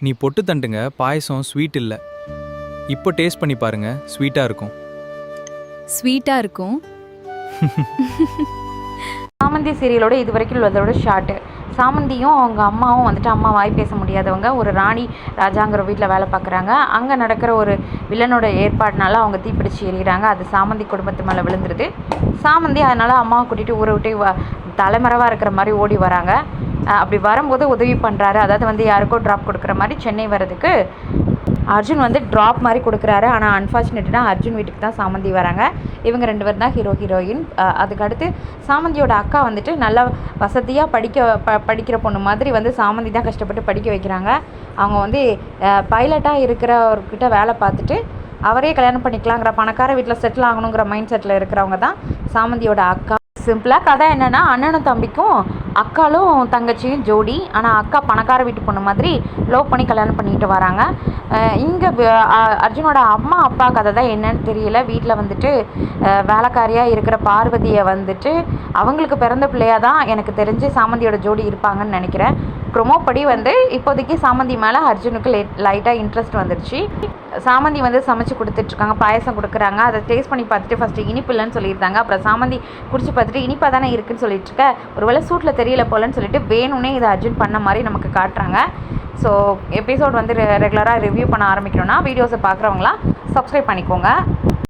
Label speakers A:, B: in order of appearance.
A: நீ பொட்டு தண்டுங்க பாயசம் ஸ்வீட் இல்லை. இப்போ டேஸ்ட் பண்ணி பாருங்க, ஸ்வீட்டாக இருக்கும்.
B: ஸ்வீட்டாக இருக்கும்.
C: சாமந்தி சீரியலோட இது வரைக்கும் உள்ளதோட ஷார்ட்டு. சாமந்தியும் அவங்க அம்மாவும் வந்துட்டு அம்மா வாய் பேச முடியாதவங்க, ஒரு ராணி ராஜாங்கிற வீட்டில் வேலை பார்க்குறாங்க. அங்கே நடக்கிற ஒரு வில்லனோட ஏற்பாடுனால அவங்க தீப்பிடிச்சு எறிகிறாங்க. அது சாமந்தி குடும்பத்து மேலே விழுந்துருது. சாமந்தி அதனால் அம்மாவை கூட்டிகிட்டு ஊரை விட்டு தலைமறைவாக இருக்கிற மாதிரி ஓடி வராங்க. அப்படி வரும்போது உதவி பண்ணுறாரு. அதாவது யாருக்கோ ட்ராப் கொடுக்குற மாதிரி சென்னை வர்றதுக்கு அர்ஜுன் ட்ராப் மாதிரி கொடுக்குறாரு. ஆனால் அன்ஃபார்ச்சுனேட்டாக அர்ஜுன் வீட்டுக்கு தான் சாமந்தி வராங்க. இவங்க 2 பேர் தான் ஹீரோ ஹீரோயின். அதுக்கடுத்து சாமந்தியோட அக்கா நல்லா வசதியாக படிக்கிற பொண்ணு மாதிரி சாமந்தி தான் கஷ்டப்பட்டு படிக்க வைக்கிறாங்க. அவங்க பைலட்டாக இருக்கிறவர்கிட்ட வேலை பார்த்துட்டு அவரே கல்யாணம் பண்ணிக்கலாங்கிற பணக்கார வீட்டில் செட்டில் ஆகணுங்கிற மைண்ட் செட்டில் இருக்கிறவங்க தான் சாமந்தியோட அக்கா. சிம்பிளாக கதை என்னென்னா, அண்ணனும் தம்பிக்கும் அக்காலும் தங்கச்சியும் ஜோடி. ஆனால் அக்கா பணக்கார வீட்டு பொண்ணு மாதிரி லவ் பண்ணி கல்யாணம் பண்ணிக்கிட்டு வராங்க. இங்கே அர்ஜுனோட அம்மா அப்பா கதை தான் என்னன்னு தெரியல. வீட்டில் வேலைக்காரியாக இருக்கிற பார்வதியை அவங்களுக்கு பிறந்த பிள்ளையாக தான் எனக்கு தெரிஞ்சு சாமந்தியோட ஜோடி இருப்பாங்கன்னு நினைக்கிறேன். ப்ரொமோ படி இப்போதைக்கு சாமந்தி மேலே அர்ஜுனுக்கு லைட்டாக இன்ட்ரெஸ்ட் வந்துடுச்சு. சாமந்தி சமைச்சு கொடுத்துட்ருக்காங்க, பாயசம் கொடுக்குறாங்க. அதை டேஸ்ட் பண்ணி பார்த்துட்டு ஃபஸ்ட்டு இனிப்பு இல்லைன்னு சொல்லியிருந்தாங்க. அப்புறம் சாமந்தி குடிச்சு பார்த்துட்டு இனிப்பாக தானே இருக்குன்னு சொல்லிட்டுருக்க, ஒருவேளை சூட்டில் தெரியல போலன்னு சொல்லிட்டு வேணும்னே இதை அர்ஜுன் பண்ண மாதிரி நமக்கு காட்டுறாங்க. ஸோ எபிசோட் ரெகுலராக ரிவ்யூ பண்ண ஆரம்பிக்கணும்னா வீடியோஸை பார்க்குறவங்களாம் சப்ஸ்கிரைப் பண்ணிக்கோங்க.